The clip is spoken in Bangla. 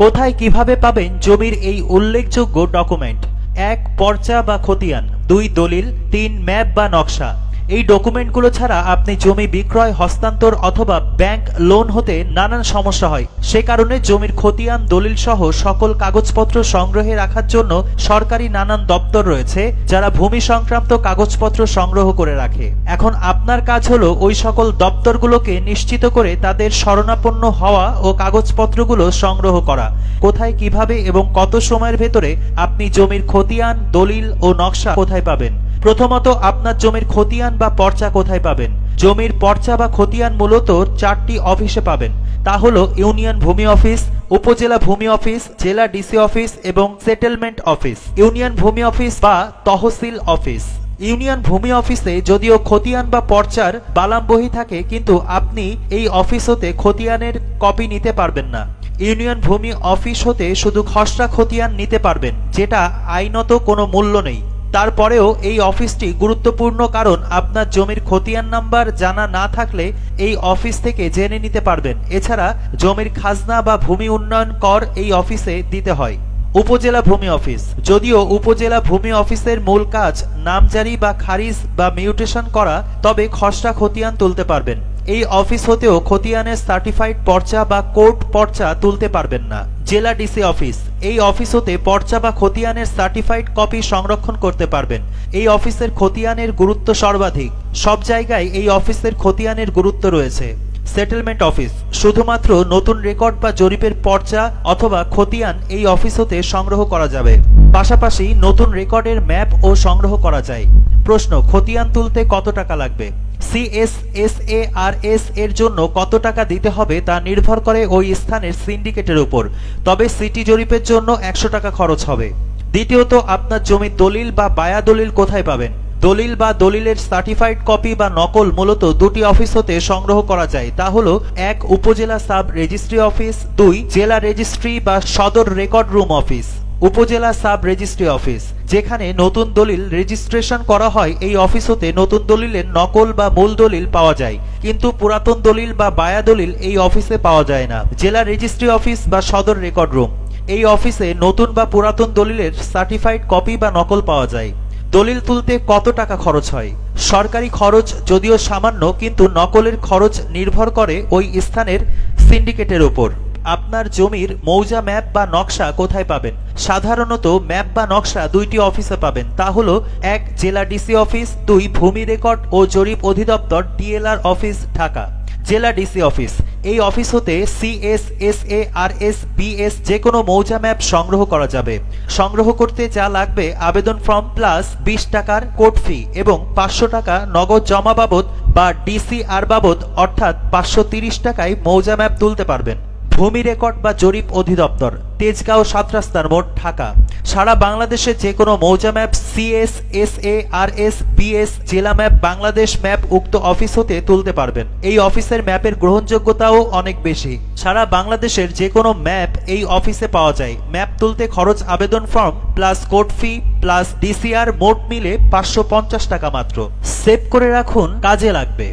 কোথায় কিভাবে পাবেন জমির এই উল্লেখযোগ্য ডকুমেন্ট? ১ পর্চা বা খতিয়ান, ২ দলিল, ৩ ম্যাপ বা নকশা। এই ডকুমেন্টগুলো ছাড়া আপনি জমি বিক্রয়, হস্তান্তর অথবা ব্যাংক লোন হতে নানান সমস্যা হয়। সে কারণে জমির খতিয়ান, দলিল সহ সকল কাগজপত্র সংগ্রহে রাখার জন্য সরকারি নানান দপ্তর রয়েছে যারা ভূমি সংক্রান্ত কাগজপত্র সংগ্রহ করে রাখে। এখন আপনার কাজ হলো ওই সকল দপ্তরগুলোকে নিশ্চিত করে তাদের শরণাপন্ন হওয়া ও কাগজপত্রগুলো সংগ্রহ করা। কোথায়, কিভাবে এবং কত সময়ের ভেতরে আপনি জমির খতিয়ান, দলিল ও নকশা কোথায় পাবেন? প্রথমত, আপনার জমির খতিয়ান বা পর্চা কোথায় পাবেন? জমির পর্চা বা খতিয়ান মূলত 4টি অফিসে পাবেন। তা হলো ইউনিয়ন ভূমি অফিস, উপজেলা ভূমি অফিস, জেলা ডিসি অফিস এবং সেটেলমেন্ট অফিস। ইউনিয়ন ভূমি অফিস বা তহসিল অফিস। ইউনিয়ন ভূমি অফিসে যদিও খতিয়ান বা পর্চার বালাম বহি থাকে, কিন্তু আপনি এই অফিস হতে খতিয়ানের কপি নিতে পারবেন না। ইউনিয়ন ভূমি অফিস হতে শুধু খসড়া খতিয়ান নিতে পারবেন, যেটা আইনত কোনো মূল্য নেই। তারপরেও এই অফিসটি গুরুত্বপূর্ণ, কারণ আপনার জমির খতিয়ান নাম্বার জানা না থাকলে এই অফিস থেকে জেনে নিতে পারবেন। এছাড়া জমির খাজনা বা ভূমি উন্নয়ন কর এই অফিসে দিতে হয়। উপজেলা ভূমি অফিস। যদিও উপজেলা ভূমি অফিসের মূল কাজ নামজারি বা খারিজ বা মিউটেশন করা, তবে খসড়া খতিয়ান তুলতে পারবেন। এই অফিস হতেও খতিয়ানের সার্টিফাইড পর্চা বা কোর্ট পর্চা তুলতে পারবেন না। জেলা ডিসি অফিস। এই অফিস হতে পর্চা বা খতিয়ানের সার্টিফাইড কপি সংরক্ষণ করতে পারবেন। এই অফিসের খতিয়ানের গুরুত্ব সর্বাধিক। সব জায়গায় এই অফিসের খতিয়ানের গুরুত্ব রয়েছে। Settlement office. শুধুমাত্র নতুন রেকর্ড বা জরিপের পর্চা অথবা খতিয়ান এই অফিস হতে সংগ্রহ করা যাবে। পাশাপাশি নতুন রেকর্ডের ম্যাপ ও সংগ্রহ করা যায়। প্রশ্ন, খতিয়ান তুলতে কত টাকা লাগবে? CSSARS এর জন্য কত টাকা দিতে হবে তা নির্ভর করে ওই স্থানের সিন্ডিকেটের উপর, তবে সিটি জরিপের জন্য 100 টাকা খরচ হবে। দ্বিতীয়ত, আপনার জমির দলিল বা বায়া দলিল কোথায় পাবেন? দলিল বা দলিলের সার্টিফাইড কপি বা নকল মূলত 2টি অফিস হতে সংগ্রহ করা যায়। তা হলো 1 উপজেলা সাব রেজিস্ট্রি অফিস, 2 জেলা রেজিস্ট্রি বা সদর রেকর্ড রুম অফিস। উপজেলা সাব রেজিস্ট্রি অফিস, যেখানে নতুন দলিল রেজিস্ট্রেশন করা হয়, এই অফিস হতে নতুন দলিলের নকল বা মূল দলিল পাওয়া যায়, কিন্তু পুরাতন দলিল বা বায়া দলিল এই অফিসে পাওয়া যায় না। জেলা রেজিস্ট্রি অফিস বা সদর রেকর্ড রুম, এই অফিসে নতুন বা পুরাতন দলিলের সার্টিফাইড কপি বা নকল পাওয়া যায়। দলিল তুলতে কত টাকা খরচ হয়? সরকারি খরচ যদিও সামান্য, কিন্তু নকলের খরচ নির্ভর করে ওই স্থানের সিন্ডিকেটের উপর। আপনার জমির মৌজা ম্যাপ বা নকশা কোথায় পাবেন? সাধারণত ম্যাপ বা নকশা 2টি অফিসে পাবেন। তা হলো 1 জেলা ডিসি অফিস, 2 ভূমি রেকর্ড ও জরিপ অধিদপ্তর DLR অফিস ঢাকা। জেলা ডিসি অফিস, এই অফিস হতে CSSARS BS যে কোনো মৌজা ম্যাপ সংগ্রহ করা যাবে। সংগ্রহ করতে যা লাগবে আবেদন ফর্ম প্লাস 20 টাকার কোর্ট ফি এবং 500 টাকা নগদ জমা বাবদ বা DCR বাবদ, অর্থাৎ 530 টাকায় মৌজা ম্যাপ তুলতে পারবেন। ভূমি রেকর্ড বা জরিপ অধিদপ্তর, তেজগাঁও 7 রাস্তার মোড়, ঢাকা। সারা বাংলাদেশে যে কোনো মৌজা ম্যাপ CSSARS BS জেলা ম্যাপ বাংলাদেশ ম্যাপ উক্ত অফিস হতে তুলতে পারবেন। এই অফিসের ম্যাপের গ্রহণযোগ্যতাও অনেক বেশি। সারা বাংলাদেশের যে কোনো ম্যাপ এই অফিসে পাওয়া যায়। ম্যাপ তুলতে খরচ আবেদন ফর্ম প্লাস কোর্ট ফি প্লাস DCR মোট মিলে 550 টাকা মাত্র। সেভ করে রাখুন, কাজে লাগবে।